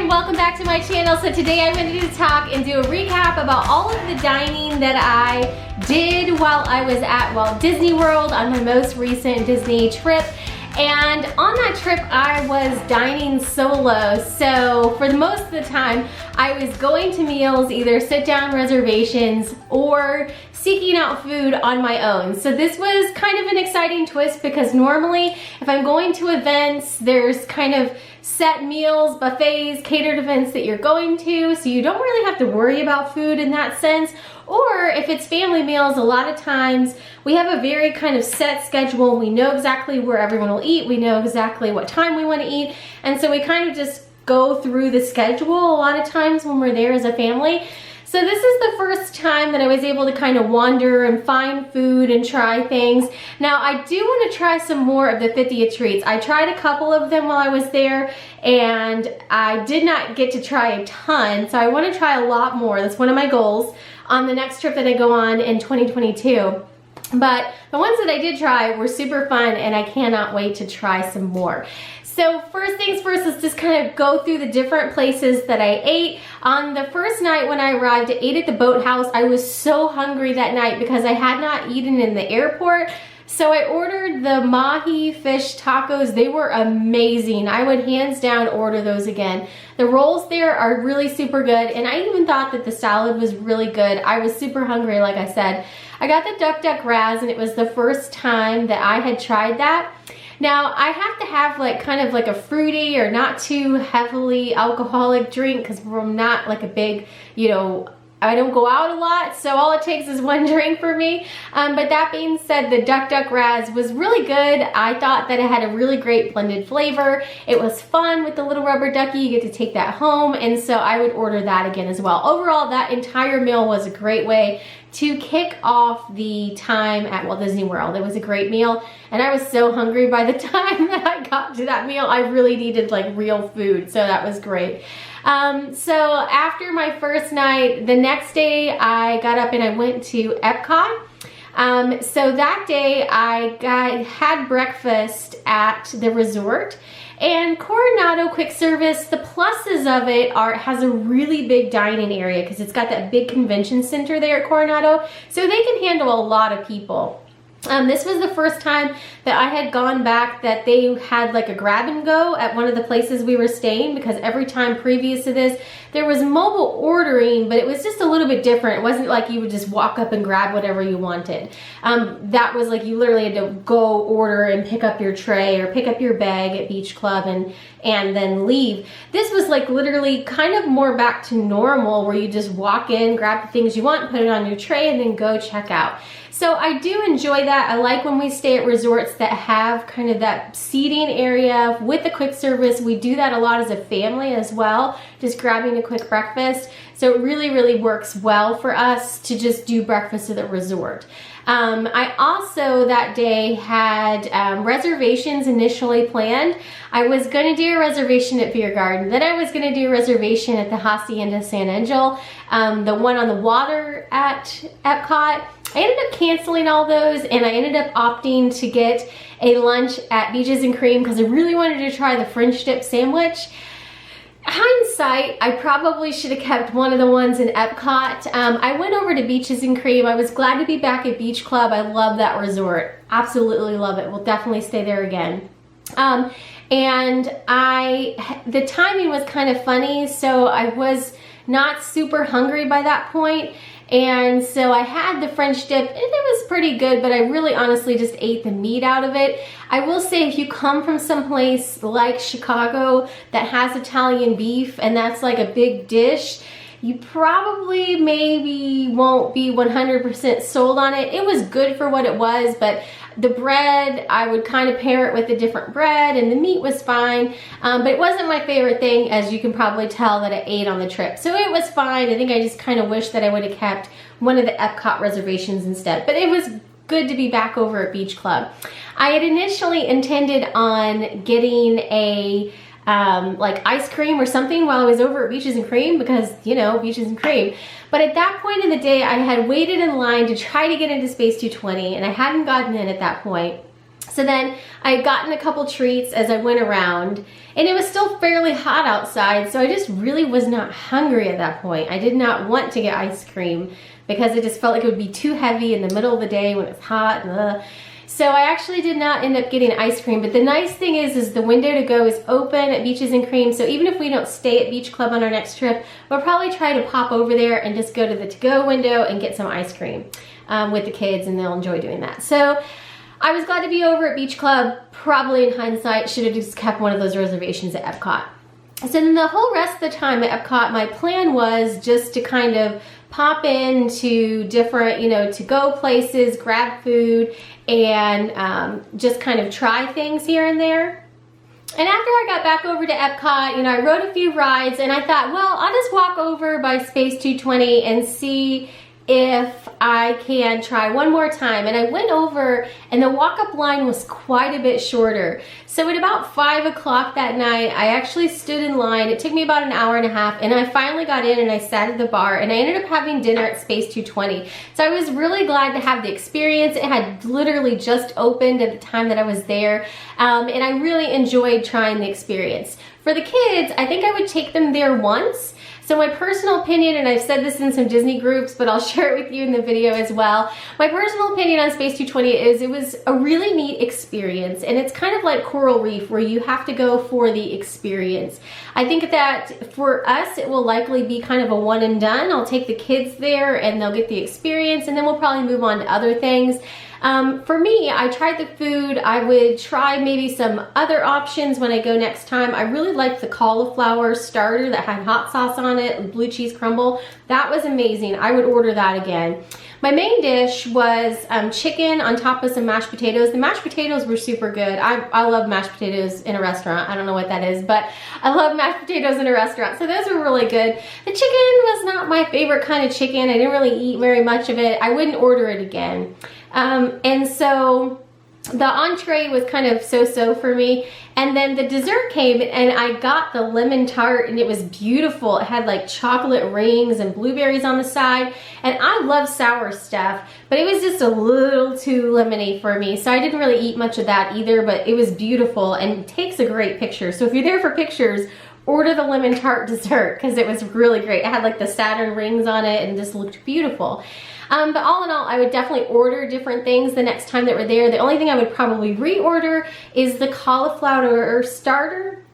welcome back to my channel. So today I'm going to talk and do a recap about all of the dining that I did while I was at Walt Disney World on my most recent Disney trip. And on that trip I was dining solo, so for the most of the time I was going to meals, either sit down reservations or seeking out food on my own. So this was kind of an exciting twist because normally if I'm going to events, there's kind of set meals, buffets, catered events that you're going to, so you don't really have to worry about food in that sense. Or if it's family meals, a lot of times we have a very kind of set schedule. We know exactly where everyone will eat. We know exactly what time we want to eat. And so we kind of just go through the schedule a lot of times when we're there as a family. So this is the first time that I was able to kind of wander and find food and try things. Now I do want to try some more of the 50th treats. I tried a couple of them while I was there and I did not get to try a ton. So I want to try a lot more. That's one of my goals on the next trip that I go on in 2022. But the ones that I did try were super fun and I cannot wait to try some more. So first things first, let's just kind of go through the different places that I ate. On the first night when I arrived, I ate at the boathouse. I was so hungry that night because I had not eaten in the airport. So I ordered the mahi fish tacos. They were amazing. I would hands down order those again. The rolls there are really super good, and I even thought that the salad was really good. I was super hungry, like I said. I got the duck raz, and it was the first time that I had tried that. Now, I have to have like kind of like a fruity or not too heavily alcoholic drink because we're not like a big, I don't go out a lot, so all it takes is one drink for me. But that being said, the duck raz was really good. I thought that it had a really great blended flavor. It was fun with the little rubber ducky. You get to take that home, and so I would order that again as well. Overall, that entire meal was a great way to kick off the time at Walt Disney World. It was a great meal, and I was so hungry by the time that I got to that meal. I really needed like real food, so that was great. So after my first night, the next day I got up and I went to Epcot. So that day I had breakfast at the resort. And Coronado Quick Service, the pluses of it has a really big dining area because it's got that big convention center there at Coronado, so they can handle a lot of people. This was the first time that I had gone back that they had like a grab and go at one of the places we were staying, because every time previous to this there was mobile ordering, but it was just a little bit different. It wasn't like you would just walk up and grab whatever you wanted. That was like you literally had to go order and pick up your tray or pick up your bag at Beach Club and then leave. This was like literally kind of more back to normal, where you just walk in, grab the things you want, put it on your tray, and then go check out. So I do enjoy that. I like when we stay at resorts that have kind of that seating area with the quick service. We do that a lot as a family as well, just grabbing a quick breakfast. So it really, really works well for us to just do breakfast at the resort. I also that day had reservations initially planned. I was going to do a reservation at Beer Garden, then I was going to do a reservation at the Hacienda San Angel, the one on the water at Epcot. I ended up canceling all those, and I ended up opting to get a lunch at Beaches and Cream because I really wanted to try the French dip sandwich. Hindsight, I probably should have kept one of the ones in Epcot. I went over to Beaches and Cream. I was glad to be back at Beach Club. I love that resort. Absolutely love it. We'll definitely stay there again. And the timing was kind of funny, so I was not super hungry by that point. And so I had the French dip, and it was pretty good, but I really honestly just ate the meat out of it. I will say, if you come from someplace like Chicago that has Italian beef and that's like a big dish, you probably maybe won't be 100% sold on it. It was good for what it was, but the bread, I would kind of pair it with a different bread, and the meat was fine, but it wasn't my favorite thing, as you can probably tell that I ate on the trip. So it was fine. I think I just kind of wish that I would have kept one of the Epcot reservations instead, but it was good to be back over at Beach Club. I had initially intended on getting a like ice cream or something while I was over at Beaches and Cream, because, Beaches and Cream. But at that point in the day, I had waited in line to try to get into Space 220, and I hadn't gotten in at that point. So then I had gotten a couple treats as I went around, and it was still fairly hot outside, so I just really was not hungry at that point. I did not want to get ice cream because it just felt like it would be too heavy in the middle of the day when it's hot. So I actually did not end up getting ice cream, but the nice thing is the window to go is open at Beaches and Cream, so even if we don't stay at Beach Club on our next trip, we'll probably try to pop over there and just go to the to-go window and get some ice cream with the kids, and they'll enjoy doing that. So I was glad to be over at Beach Club. Probably in hindsight, should have just kept one of those reservations at Epcot. So then the whole rest of the time at Epcot, my plan was just to kind of pop into different, to-go places, grab food, and just kind of try things here and there. And after I got back over to Epcot, I rode a few rides, and I thought, well, I'll just walk over by Space 220 and see if I can try one more time. And I went over, and the walk-up line was quite a bit shorter. So at about 5 o'clock that night, I actually stood in line. It took me about an hour and a half, and I finally got in and I sat at the bar, and I ended up having dinner at Space 220. So I was really glad to have the experience. It had literally just opened at the time that I was there, and I really enjoyed trying the experience. For the kids, I think I would take them there once. So my personal opinion, and I've said this in some Disney groups, but I'll share it with you in the video as well. My personal opinion on Space 220 is it was a really neat experience, and it's kind of like Coral Reef where you have to go for the experience. I think that for us, it will likely be kind of a one and done. I'll take the kids there and they'll get the experience, and then we'll probably move on to other things. For me, I tried the food. I would try maybe some other options when I go next time. I really liked the cauliflower starter that had hot sauce on it, blue cheese crumble. That was amazing. I would order that again. My main dish was chicken on top of some mashed potatoes. The mashed potatoes were super good. I love mashed potatoes in a restaurant. I don't know what that is, but I love mashed potatoes in a restaurant. So those were really good. The chicken was not my favorite kind of chicken. I didn't really eat very much of it. I wouldn't order it again. And so the entree was kind of so-so for me. And then the dessert came, and I got the lemon tart, and it was beautiful. It had like chocolate rings and blueberries on the side. And I love sour stuff, but it was just a little too lemony for me. So I didn't really eat much of that either, but it was beautiful and takes a great picture. So if you're there for pictures, order the lemon tart dessert because it was really great. It had like the Saturn rings on it and just looked beautiful. But all in all, I would definitely order different things the next time that we're there. The only thing I would probably reorder is the cauliflower starter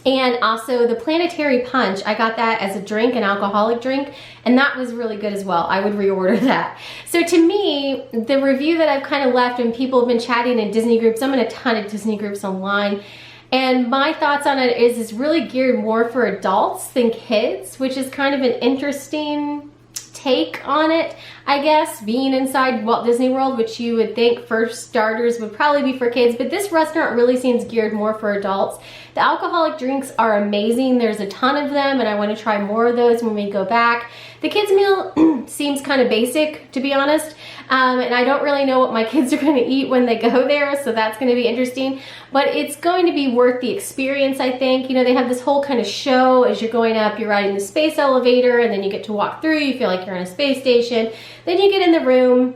and also the planetary punch. I got that as a drink, an alcoholic drink, and that was really good as well. I would reorder that. So to me, the review that I've kind of left, and people have been chatting in Disney groups, I'm in a ton of Disney groups online, and my thoughts on it is it's really geared more for adults than kids, which is kind of an interesting take on it, I guess, being inside Walt Disney World, which you would think for starters would probably be for kids, but this restaurant really seems geared more for adults. The alcoholic drinks are amazing. There's a ton of them, and I want to try more of those when we go back. The kids meal seems kind of basic, to be honest, and I don't really know what my kids are going to eat when they go there, so that's going to be interesting, but it's going to be worth the experience, I think. They have this whole kind of show as you're going up. You're riding the space elevator, and then you get to walk through. You feel like you're in a space station. Then you get in the room,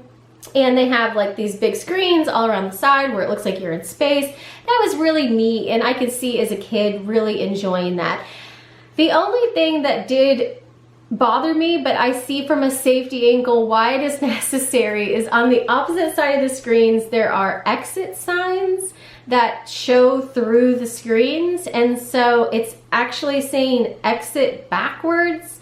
and they have like these big screens all around the side where it looks like you're in space. That was really neat, and I could see as a kid really enjoying that. The only thing that did bother me, but I see from a safety angle why it is necessary, is on the opposite side of the screens there are exit signs that show through the screens, and so it's actually saying exit backwards.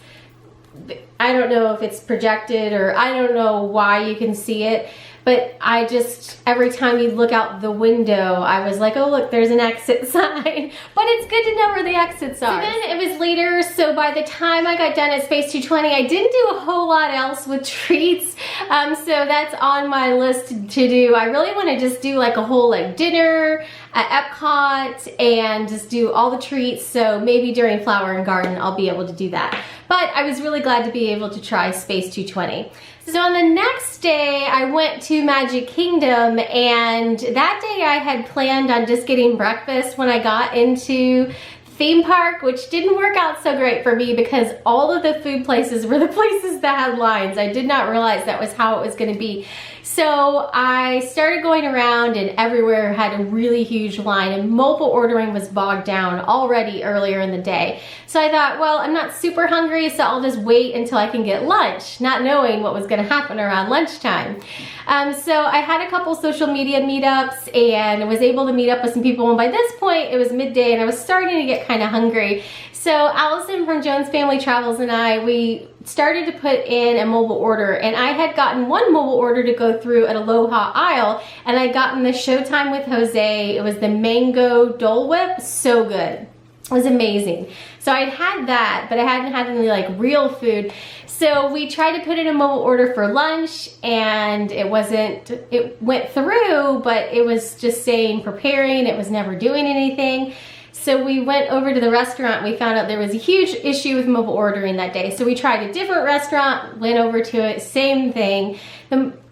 I don't know if it's projected, or I don't know why you can see it, but I just, every time you look out the window, I was like, oh look, there's an exit sign. But it's good to know where the exits are. So then it was later, so by the time I got done at Space 220, I didn't do a whole lot else with treats. So that's on my list to do. I really want to just do like a whole like dinner at Epcot and just do all the treats. So maybe during Flower and Garden, I'll be able to do that. But I was really glad to be able to try Space 220. So on the next day, I went to Magic Kingdom, and that day I had planned on just getting breakfast when I got into theme park, which didn't work out so great for me because all of the food places were the places that had lines. I did not realize that was how it was going to be. So I started going around, and everywhere had a really huge line, and mobile ordering was bogged down already earlier in the day. So I thought, well, I'm not super hungry, so I'll just wait until I can get lunch, not knowing what was gonna happen around lunchtime. So I had a couple social media meetups and was able to meet up with some people, and by this point it was midday and I was starting to get kind of hungry. So Allison from Jones Family Travels and I, we started to put in a mobile order, and I had gotten one mobile order to go through at Aloha Isle, and I'd gotten the Showtime with Jose. It was the mango Dole Whip, so good. It was amazing. So I'd had that, but I hadn't had any like real food. So we tried to put in a mobile order for lunch, and it went through, but it was just saying preparing. It was never doing anything. So we went over to the restaurant. We found out there was a huge issue with mobile ordering that day. So we tried a different restaurant, went over to it, same thing.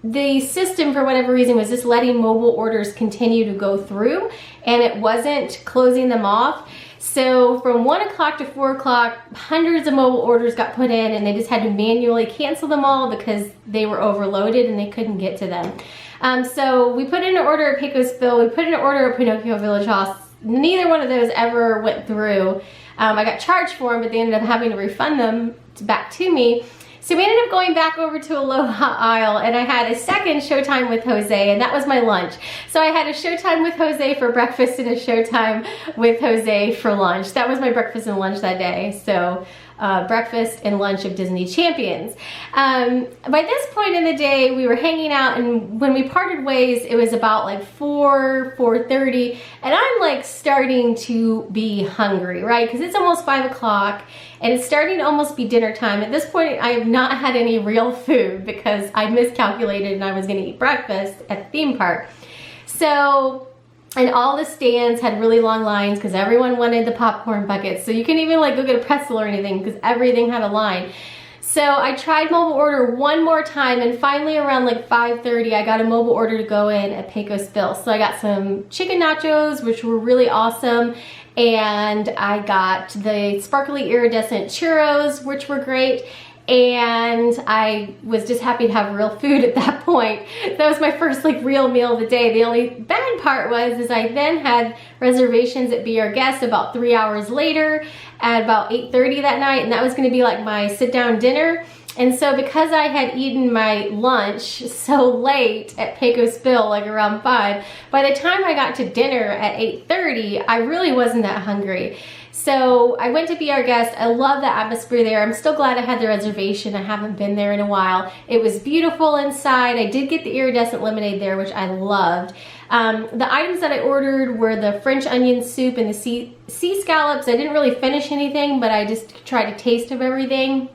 The system, for whatever reason, was just letting mobile orders continue to go through, and it wasn't closing them off. So from 1 o'clock to 4 o'clock, hundreds of mobile orders got put in, and they just had to manually cancel them all because they were overloaded and they couldn't get to them. So we put in an order at Pecosville, we put in an order at Pinocchio Village House. Neither one of those ever went through. I got charged for them, but they ended up having to refund them back to me. So we ended up going back over to Aloha Isle, and I had a second Showtime with Jose, and that was my lunch. So I had a Showtime with Jose for breakfast and a Showtime with Jose for lunch. That was my breakfast and lunch that day. So breakfast and lunch of Disney Champions. By this point in the day, we were hanging out, and when we parted ways, it was about like 4:30, and I'm like starting to be hungry, right? Because it's almost 5 o'clock, and it's starting to almost be dinner time. At this point, I have not had any real food because I miscalculated and I was gonna eat breakfast at the theme park. So, and all the stands had really long lines because everyone wanted the popcorn buckets. So you couldn't even like go get a pretzel or anything because everything had a line. So I tried mobile order one more time, and finally around like 5:30, I got a mobile order to go in at Pecosville. So I got some chicken nachos, which were really awesome. And I got the sparkly iridescent churros, which were great. And I was just happy to have real food at that point. That was my first like real meal of the day. The only bad part was I then had reservations at Be Our Guest about 3 hours later at about 8:30 that night, and that was gonna be like my sit down dinner. And so because I had eaten my lunch so late at Pecosville, like around 5, by the time I got to dinner at 8:30, I really wasn't that hungry. So I went to Be Our Guest. I love the atmosphere there. I'm still glad I had the reservation. I haven't been there in a while. It was beautiful inside. I did get the iridescent lemonade there, which I loved. The items that I ordered were the French onion soup and the sea scallops. I didn't really finish anything, but I just tried a taste of everything.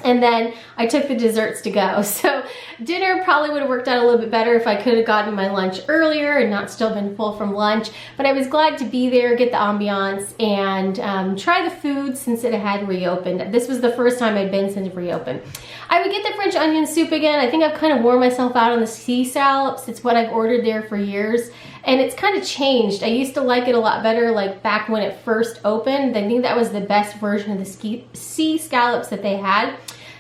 And then I took the desserts to go. So dinner probably would have worked out a little bit better if I could have gotten my lunch earlier and not still been full from lunch. But I was glad to be there, get the ambiance, and try the food since it had reopened. This was the first time I'd been since it reopened. I would get the French onion soup again. I think I've kind of worn myself out on the sea scallops. It's what I've ordered there for years. And it's kind of changed. I used to like it a lot better like back when it first opened. I think that was the best version of the sea scallops that they had.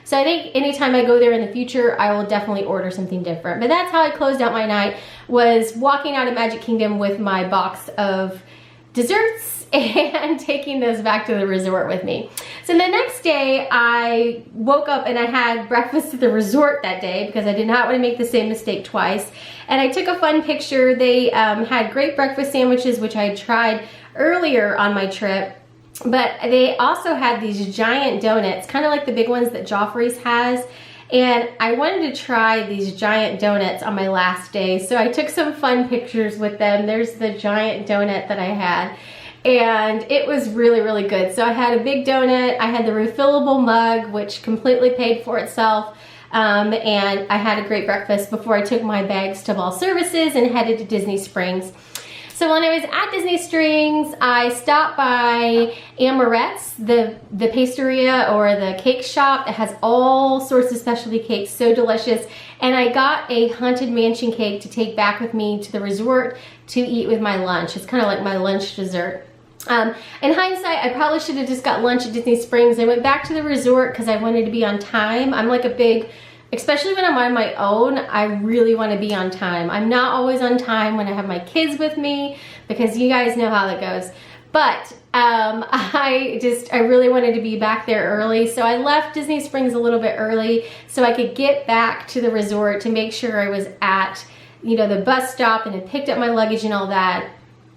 So I think anytime I go there in the future, I will definitely order something different. But that's how I closed out my night, was walking out of Magic Kingdom with my box of desserts and taking those back to the resort with me. So the next day, I woke up and I had breakfast at the resort that day because I did not want to make the same mistake twice. And I took a fun picture. They had great breakfast sandwiches, which I had tried earlier on my trip. But they also had these giant donuts, kind of like the big ones that Joffrey's has. And I wanted to try these giant donuts on my last day. So I took some fun pictures with them. There's the giant donut that I had. And it was really, really good. So I had a big donut. I had the refillable mug, which completely paid for itself. And I had a great breakfast before I took my bags to Ball Services and headed to Disney Springs. So when I was at Disney Springs, I stopped by Amorette's, the pasteria or the cake shop that has all sorts of specialty cakes, so delicious. And I got a Haunted Mansion cake to take back with me to the resort to eat with my lunch. It's kind of like my lunch dessert. In hindsight, I probably should have just got lunch at Disney Springs. I went back to the resort because I wanted to be on time. I'm like a big especially when I'm on my own, I really want to be on time. I'm not always on time when I have my kids with me, because you guys know how that goes. But I really wanted to be back there early, so I left Disney Springs a little bit early so I could get back to the resort to make sure I was at, you know, the bus stop and had picked up my luggage and all that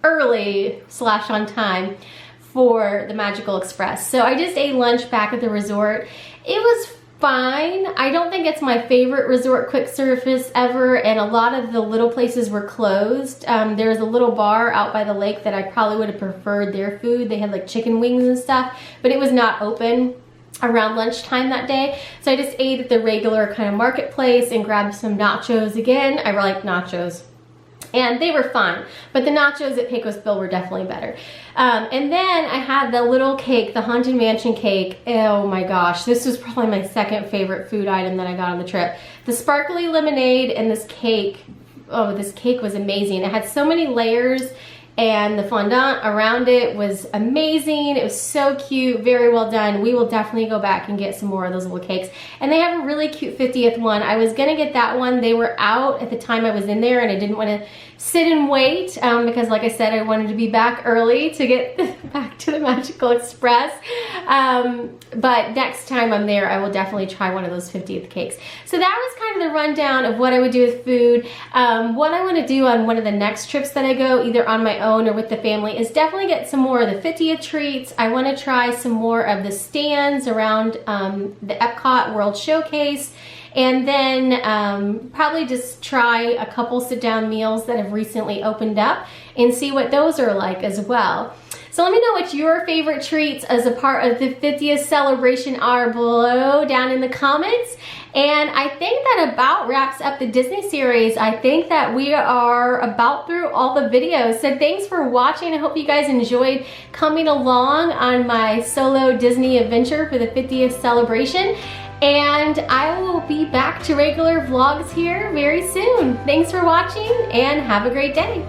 early / on time for the Magical Express. So I just ate lunch back at the resort. It was fine. I don't think it's my favorite resort quick service ever, and a lot of the little places were closed. There was a little bar out by the lake that I probably would have preferred their food. They had like chicken wings and stuff, but it was not open around lunchtime that day. So I just ate at the regular kind of marketplace and grabbed some nachos again. I like nachos. And they were fine, but the nachos at Pecos Bill were definitely better. And then I had the little cake, the Haunted Mansion cake. Oh my gosh, this was probably my second favorite food item that I got on the trip. The sparkly lemonade and this cake. Oh, this cake was amazing. It had so many layers, and the fondant around it was amazing. It was so cute, very well done. We will definitely go back and get some more of those little cakes. And they have a really cute 50th one. I was gonna get that one. They were out at the time I was in there, and I didn't wanna sit and wait because, like I said, I wanted to be back early to get back to the Magical Express. But next time I'm there, I will definitely try one of those 50th cakes. So that was kind of the rundown of what I would do with food. What I want to do on one of the next trips that I go, either on my own or with the family, is definitely get some more of the 50th treats. I want to try some more of the stands around the Epcot World Showcase. And then probably just try a couple sit-down meals that have recently opened up and see what those are like as well. So let me know what your favorite treats as a part of the 50th celebration are below down in the comments. And I think that about wraps up the Disney series. I think that we are about through all the videos. So thanks for watching. I hope you guys enjoyed coming along on my solo Disney adventure for the 50th celebration. And I will be back to regular vlogs here very soon. Thanks for watching, and have a great day.